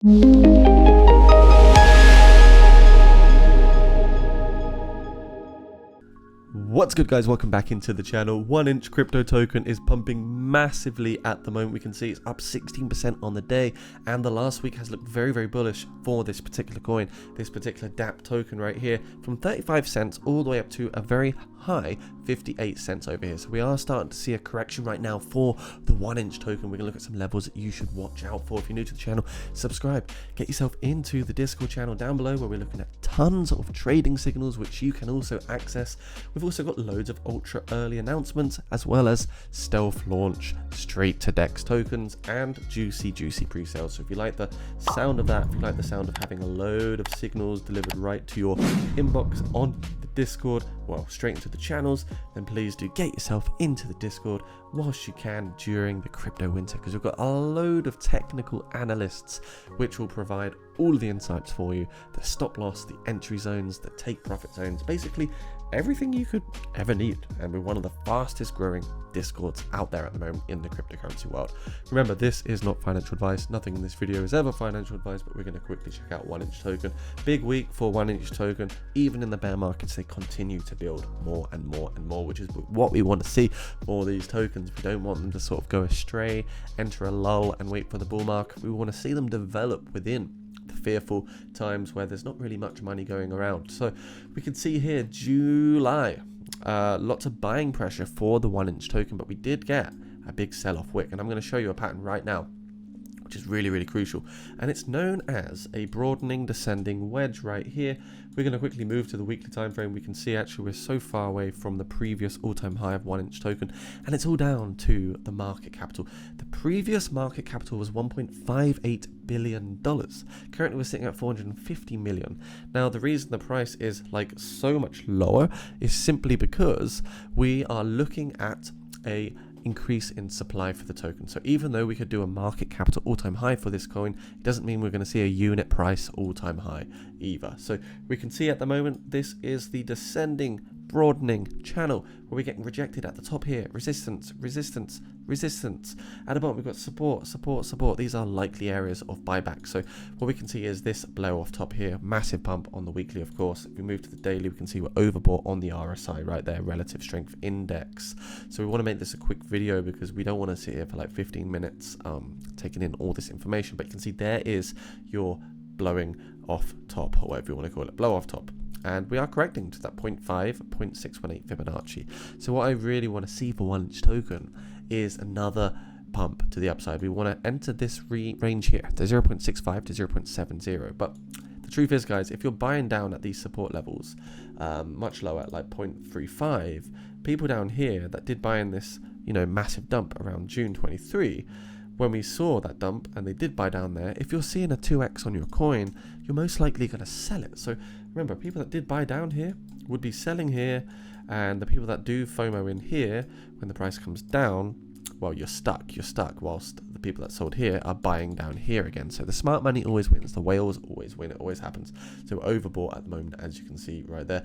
What's good, guys? Welcome back into the channel. 1inch crypto token is pumping massively at the moment. We can see it's up 16% on the day, and the last week has looked very bullish for this particular coin, this particular DApp token right here, from 35 cents all the way up to a very high 58 cents over here. So we are starting to see a correction right now for the 1inch token. We're gonna look at some levels that you should watch out for. If you're new to the channel, subscribe, get yourself into the Discord channel down below, where we're looking at tons of trading signals which you can also access. We've also got loads of ultra early announcements, as well as stealth launch straight to DEX tokens and juicy pre-sales. So if you like the sound of that, if you like the sound of having a load of signals delivered right to your inbox on the Discord, well, straight into the channels, then please do get yourself into the Discord whilst you can during the crypto winter, because we've got a load of technical analysts which will provide all the insights for you: the stop loss, the entry zones, the take profit zones, basically everything you could ever need. And we're one of the fastest growing Discords out there at the moment in the cryptocurrency world. Remember, this is not financial advice. Nothing in this video is ever financial advice, but we're going to quickly check out 1inch token. Big week for 1inch token. Even in the bear markets, they continue to build more and more, which is what we want to see for these tokens. We don't want them to sort of go astray, enter a lull and wait for the bull market. We want to see them develop within the fearful times where there's not really much money going around. So we can see here July, lots of buying pressure for the 1inch token, but we did get a big sell-off wick, and I'm going to show you a pattern right now which is really crucial, and it's known as a broadening descending wedge right here. We're going to quickly move to the weekly time frame. We can see actually we're so far away from the previous all-time high of 1inch token, and it's all down to the market capital. The previous market capital was $1.58 billion. Currently we're sitting at 450 million. Now the reason the price is like so much lower is simply because we are looking at a increase in supply for the token. So even though we could do a market capital all-time high for this coin, it doesn't mean we're going to see a unit price all-time high either. So we can see at the moment this is the descending broadening channel where we're getting rejected at the top here. Resistance. At the bottom we've got support. These are likely areas of buyback. So what we can see is this blow off top here, massive pump on the weekly. Of course, if we move to the daily, we can see we're overbought on the RSI right there, relative strength index. So we want to make this a quick video because we don't want to sit here for like 15 minutes taking in all this information. But you can see there is your blowing off top, or whatever you want to call it, blow off top. And we are correcting to that 0.618 Fibonacci. So what I really want to see for 1inch token is another pump to the upside. We want to enter this range here, the 0.65 to 0.70. But the truth is, guys, if you're buying down at these support levels, much lower at like 0.35, people down here that did buy in this, massive dump around June 23, when we saw that dump and they did buy down there, if you're seeing a 2x on your coin, you're most likely going to sell it. So remember, people that did buy down here would be selling here, and the people that do FOMO in here, when the price comes down, well, you're stuck, whilst the people that sold here are buying down here again. So the smart money always wins, the whales always win, it always happens. So we're overbought at the moment, as you can see right there.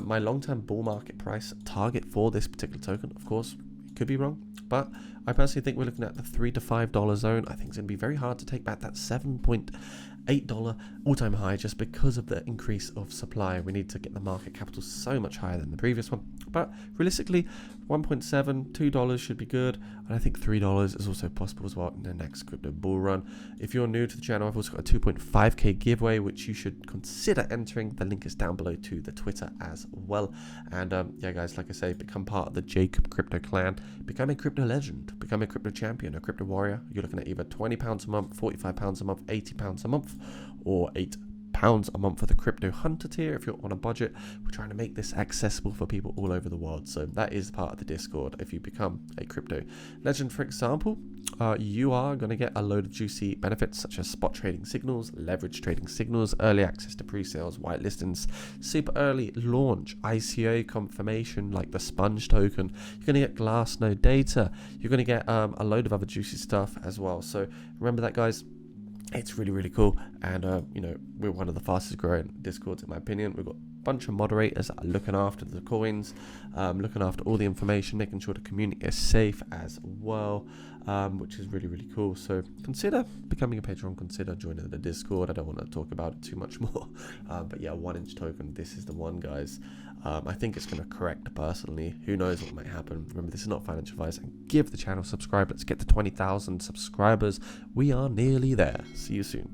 My long-term bull market price target for this particular token, of course, could be wrong, but I personally think we're looking at the $3 to $5 zone. I think it's going to be very hard to take back that $7.8 all-time high just because of the increase of supply. We need to get the market capital so much higher than the previous one. But realistically, 1.7, $2 should be good, and I think $3 is also possible as well in the next crypto bull run. If you're new to the channel, I've also got a 2.5k giveaway which you should consider entering. The link is down below to the Twitter as well. And yeah, guys, like I say, become part of the Jacob Crypto clan, become a crypto legend, become a crypto champion, a crypto warrior. You're looking at either £20 a month, £45 a month, £80 a month, or £8 a month for the crypto hunter tier if you're on a budget. We're trying to make this accessible for people all over the world, so that is part of the Discord. If you become a crypto legend, for example, you are going to get a load of juicy benefits such as spot trading signals, leverage trading signals, early access to pre-sales, white listings, super early launch, ICO confirmation like the sponge token. You're going to get Glassnode data. You're going to get a load of other juicy stuff as well. So remember that, guys. It's really cool, and we're one of the fastest growing Discords in my opinion. We've got bunch of moderators that are looking after the coins, looking after all the information, making sure the community is safe as well, which is really, really cool. So consider becoming a patron, consider joining the Discord. I don't want to talk about it too much more, but yeah, 1-inch token, this is the one, guys. I think it's going to correct personally. Who knows what might happen. Remember, this is not financial advice. And give the channel a subscribe. Let's get to 20,000 subscribers. We are nearly there. See you soon.